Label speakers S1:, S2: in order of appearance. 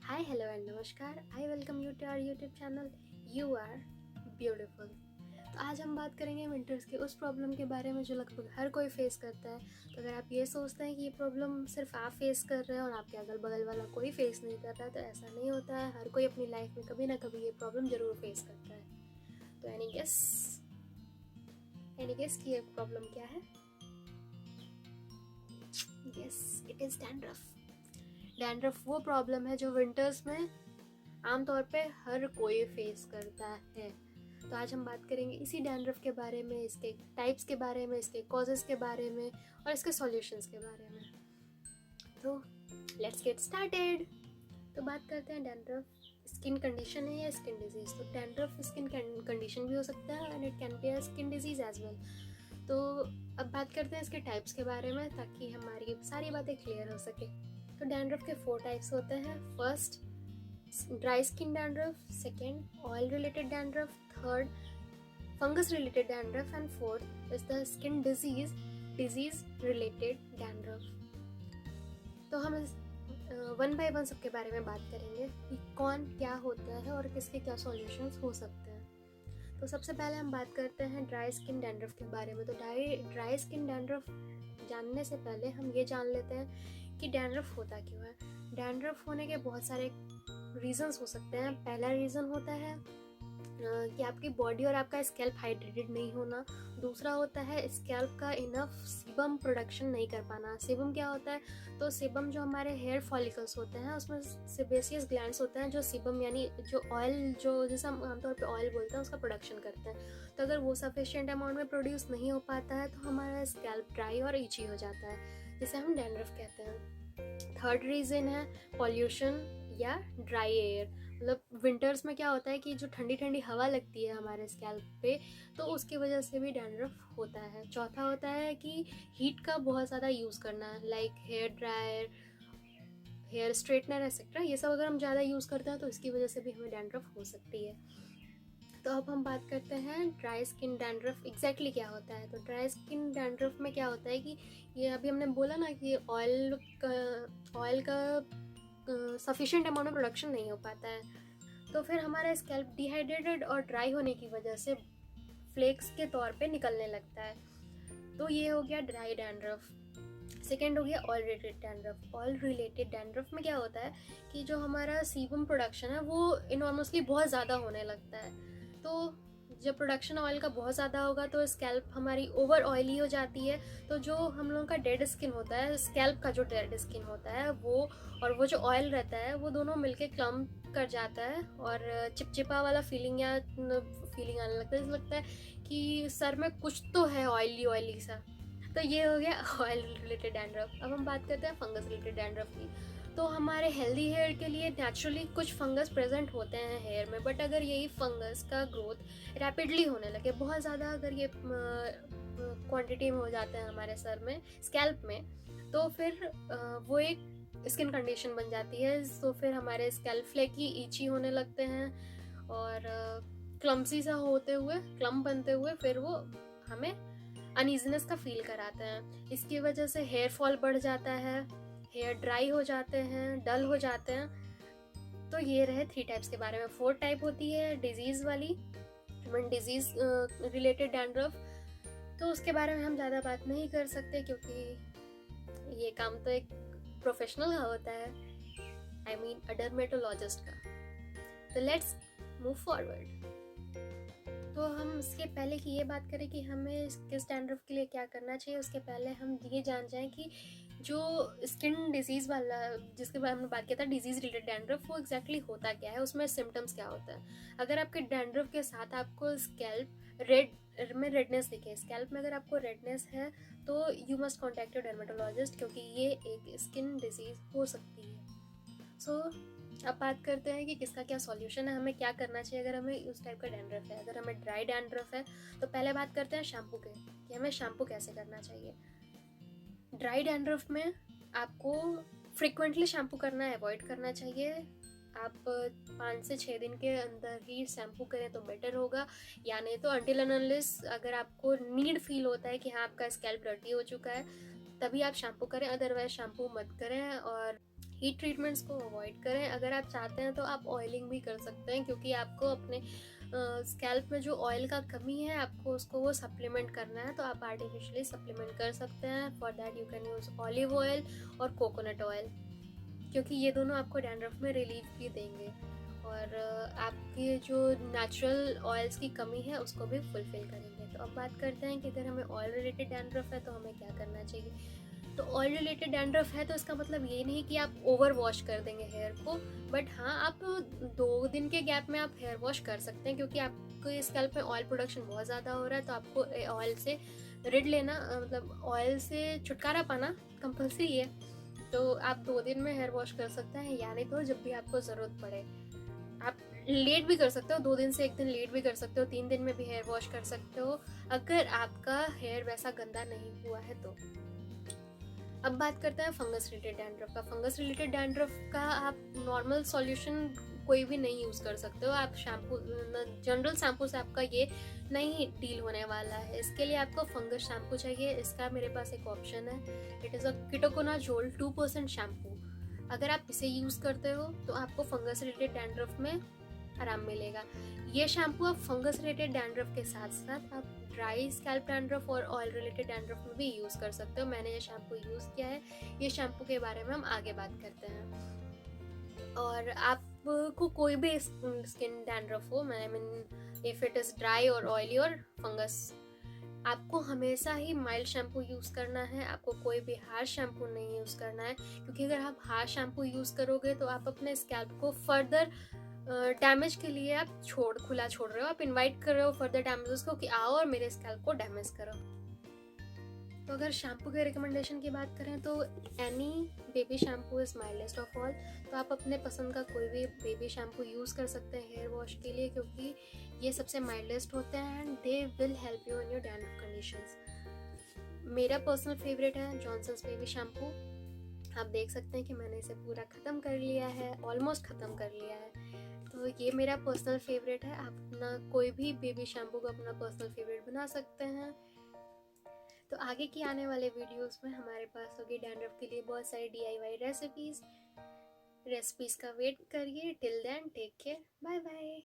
S1: Hi, hello, and नमस्कार। I welcome you to our YouTube channel. You are beautiful. तो आज हम बात करेंगे विंटर्स के उस प्रॉब्लम के बारे में जो लगभग हर कोई फेस करता है। तो अगर आप ये सोचते हैं कि ये प्रॉब्लम सिर्फ आप फेस कर रहे हैं और आपके अगल बगल वाला कोई फेस नहीं कर रहा है, तो ऐसा नहीं होता है। हर कोई अपनी लाइफ में कभी ना कभी ये प्रॉब्लम ज़रूर फेस करता है। तो एनी गेस कि ये प्रॉब्लम क्या है? Yes, it is dandruff. Dandruff वो प्रॉब्लम है जो विंटर्स में आमतौर पे हर कोई फेस करता है। तो आज हम बात करेंगे इसी डैंड्रफ के बारे में, इसके टाइप्स के बारे में, इसके कॉजेज़ के बारे में और इसके सॉल्यूशंस के बारे में। तो लेट्स गेट स्टार्टेड। तो बात करते हैं डैंड्रफ स्किन कंडीशन है या स्किन डिजीज़। तो डैंड्रफ स्किन कंडीशन भी हो सकता है and it can be a skin disease as well. तो अब बात करते हैं इसके टाइप्स के बारे में ताकि हमारी सारी बातें क्लियर हो सके। तो डैंड्रफ के 4 टाइप्स होते हैं। First, dry skin dandruff, second oil related dandruff, third fungus related dandruff and fourth is the skin disease related dandruff. तो हम वन बाय वन सबके बारे में बात करेंगे कि कौन क्या होता है और किसके क्या सॉल्यूशंस हो सकते हैं। तो सबसे पहले हम बात करते हैं ड्राई स्किन डैंड्रफ के बारे में। तो ड्राई स्किन डैंड्रफ जानने से पहले हम ये जान लेते हैं कि डैंड्रफ होता क्यों है। डैंड्रफ होने के बहुत सारे रीजंस हो सकते हैं। पहला रीज़न होता है कि आपकी बॉडी और आपका स्कैल्प हाइड्रेटेड नहीं होना। दूसरा होता है स्कैल्प का इनफ सीबम प्रोडक्शन नहीं कर पाना। सीबम क्या होता है? तो सीबम जो हमारे हेयर फॉलिकल्स होते हैं उसमें सेबेसियस ग्लैंड्स होते हैं जो सीबम यानी जो ऑयल, जो जैसे हम आमतौर पे ऑयल बोलते हैं, उसका प्रोडक्शन करते हैं। तो अगर वो सफिशिएंट अमाउंट में प्रोड्यूस नहीं हो पाता है तो हमारा स्कैल्प ड्राई और इची हो जाता है, जिसे हम डैंड्रफ कहते हैं। थर्ड रीज़न है पॉल्यूशन या ड्राई एयर। मतलब विंटर्स में क्या होता है कि जो ठंडी ठंडी हवा लगती है हमारे स्कैल्प पे, तो उसकी वजह से भी डैंड्रफ होता है। चौथा होता है कि हीट का बहुत ज़्यादा यूज़ करना, like hair dryer, hair straightener etcetera, ये सब अगर हम ज़्यादा यूज़ करते हैं तो इसकी वजह से भी हमें डैंड्रफ हो सकती है। तो अब हम बात करते हैं ड्राई स्किन डैंड्रफ एग्जैक्टली क्या होता है। तो ड्राई स्किन डैंड्रफ में क्या होता है कि ये अभी हमने बोला ना कि ऑयल का सफिशिएंट अमाउंट में प्रोडक्शन नहीं हो पाता है, तो फिर हमारा स्कैल्प डिहाइड्रेटेड और ड्राई होने की वजह से फ्लेक्स के तौर पे निकलने लगता है। तो ये हो गया ड्राई डैंड्रफ। सेकेंड हो गया oil related dandruff. Oil related dandruff में क्या होता है कि जो हमारा सीबम प्रोडक्शन है वो इनॉर्मसली बहुत ज़्यादा होने लगता है। तो जब प्रोडक्शन ऑयल का बहुत ज़्यादा होगा तो स्कैल्प हमारी ओवर ऑयली हो जाती है। तो जो हम लोगों का डेड स्किन होता है, स्कैल्प का जो डेड स्किन होता है वो और वो जो ऑयल रहता है वो दोनों मिलके क्लम्प कर जाता है और चिपचिपा वाला फीलिंग आने लगता है। जैसे लगता है कि सर में कुछ तो है ऑयली ऑयली सा। तो ये हो गया ऑयल रिलेटेड डैंड्रफ। अब हम बात करते हैं फंगस रिलेटेड डैंड्रफ की। तो हमारे हेल्दी हेयर के लिए नेचुरली कुछ फंगस प्रेजेंट होते हैं हेयर में, बट अगर यही फंगस का ग्रोथ रैपिडली होने लगे, बहुत ज़्यादा अगर ये क्वांटिटी में हो जाते हैं हमारे सर में, स्कैल्प में, तो फिर वो एक स्किन कंडीशन बन जाती है। तो फिर हमारे स्कैल्प फ्लेकी ईची होने लगते हैं और क्लम्सी सा होते हुए, क्लम्प बनते हुए फिर वो हमें अनइजीनेस का फील कराते हैं। इसकी वजह से हेयर फॉल बढ़ जाता है, हेयर ड्राई हो जाते हैं, डल हो जाते हैं। तो ये रहे 3 टाइप्स के बारे में। 4th टाइप होती है डिजीज़ वाली, डिजीज़ रिलेटेड डैंड्रफ। तो उसके बारे में हम ज़्यादा बात नहीं कर सकते क्योंकि ये काम तो एक प्रोफेशनल का होता है, आई मीन अ डर्मेटोलॉजिस्ट का। तो लेट्स मूव फॉरवर्ड। तो हम इसके पहले की ये बात करें कि हमें किस डैंड्रफ के लिए क्या करना चाहिए, उसके पहले हम ये जान जाएं कि जो स्किन डिजीज़ वाला जिसके बारे में बात किया था, डिजीज़ रिलेटेड डैंड्रफ, वो एग्जैक्टली होता क्या है, उसमें सिम्टम्स क्या होता है। अगर आपके डैंड्रफ के साथ आपको स्कैल्प रेडनेस दिखे, स्कैल्प में अगर आपको रेडनेस है तो you must contact your dermatologist, क्योंकि ये एक स्किन डिजीज़ हो सकती है। सो अब बात करते हैं कि किसका क्या सॉल्यूशन है, हमें क्या करना चाहिए अगर हमें उस टाइप का डैंड्रफ है। अगर हमें ड्राई डैंड्रफ है तो पहले बात करते हैं शैम्पू के, कि हमें शैम्पू कैसे करना चाहिए। ड्राई डैंड्रफ में आपको फ्रिक्वेंटली शैम्पू करना अवॉइड करना चाहिए। आप 5 से 6 दिन के अंदर ही शैम्पू करें तो बेटर होगा, या नहीं तो अनटिल एंड अनलेस अगर आपको नीड फील होता है कि हाँ आपका स्कैल्प डर्टी हो चुका है तभी आप शैम्पू करें, अदरवाइज शैम्पू मत करें। और हीट ट्रीटमेंट्स को अवॉइड करें। अगर आप चाहते हैं तो आप ऑयलिंग भी कर सकते हैं, क्योंकि आपको अपने स्कैल्प में जो ऑयल का कमी है आपको उसको वो सप्लीमेंट करना है, तो आप आर्टिफिशियली सप्लीमेंट कर सकते हैं। For that you can use olive oil और कोकोनट ऑयल, क्योंकि ये दोनों आपको डैंड्रफ में रिलीफ भी देंगे और आपकी जो नेचुरल ऑयल्स की कमी है उसको भी फुलफिल करेंगे। तो अब बात करते हैं कि अगर हमें ऑयल रिलेटेड डैंड्रफ है तो हमें क्या करना चाहिए। तो ऑयल रिलेटेड डैंड्रफ है तो इसका मतलब ये नहीं कि आप ओवर वॉश कर देंगे हेयर को, बट हाँ आप 2 दिन के गैप में आप हेयर वॉश कर सकते हैं, क्योंकि आपके स्कैल्प में ऑयल प्रोडक्शन बहुत ज़्यादा हो रहा है, तो आपको ऑयल से रिड लेना मतलब ऑयल से छुटकारा पाना कंपल्सरी है। तो आप 2 दिन में हेयर वॉश कर सकते हैं, यानी तो जब भी आपको ज़रूरत पड़े। आप लेट भी कर सकते हो, 2 दिन से 1 दिन लेट भी कर सकते हो, 3 दिन में भी हेयर वॉश कर सकते हो, अगर आपका हेयर वैसा गंदा नहीं हुआ है तो। अब बात करते हैं फंगस रिलेटेड डैंड्रफ का। फंगस रिलेटेड डैंड्रफ का आप नॉर्मल सॉल्यूशन कोई भी नहीं यूज़ कर सकते हो। आप शैम्पू, जनरल शैम्पू से आपका ये नहीं डील होने वाला है। इसके लिए आपको फंगस शैम्पू चाहिए। इसका मेरे पास एक ऑप्शन है, it is a ketoconazole 2% shampoo. अगर आप इसे यूज़ करते हो तो आपको फंगस रिलेटेड डैंड्रफ में आराम मिलेगा। ये शैम्पू आप फंगस रिलेटेड डैंड्रफ के साथ साथ आप ड्राई स्कैल्प डैंड्रफ और ऑयल रिलेटेड डैंड्रफ में भी यूज़ कर सकते हो। मैंने ये शैम्पू यूज़ किया है, ये शैम्पू के बारे में हम आगे बात करते हैं। और आपको कोई भी स्किन डैंड्रफ हो, I mean if it is dry और ऑयली और फंगस, आपको हमेशा ही माइल्ड शैम्पू यूज़ करना है। आपको कोई भी हार्श शैम्पू नहीं यूज़ करना है, क्योंकि अगर आप हार्श शैम्पू यूज़ करोगे तो आप अपने स्कैल्प को फर्दर डैमेज के लिए आप खुला छोड़ रहे हो, आप इनवाइट कर रहे हो फर्दर डैमेजेस को कि आओ और मेरे स्कैल्प को डैमेज करो। तो अगर शैम्पू के रिकमेंडेशन की बात करें तो any baby shampoo is mildest of all. तो आप अपने पसंद का कोई भी बेबी शैम्पू यूज़ कर सकते हैं हेयर वॉश के लिए, क्योंकि ये सबसे माइल्डेस्ट होते हैं and they will help you in your dandruff conditions. मेरा पर्सनल फेवरेट है जॉनसन्स बेबी शैम्पू। आप देख सकते हैं कि मैंने इसे पूरा ख़त्म कर लिया है, ऑलमोस्ट ख़त्म कर लिया है। तो ये मेरा पर्सनल फेवरेट है। आप अपना कोई भी बेबी शैम्पू को अपना पर्सनल फेवरेट बना सकते हैं। तो आगे की आने वाले वीडियोस में हमारे पास होगी डैंड्रफ के लिए बहुत सारी DIY रेसिपीज़ का वेट करिए। Till then take care, bye bye.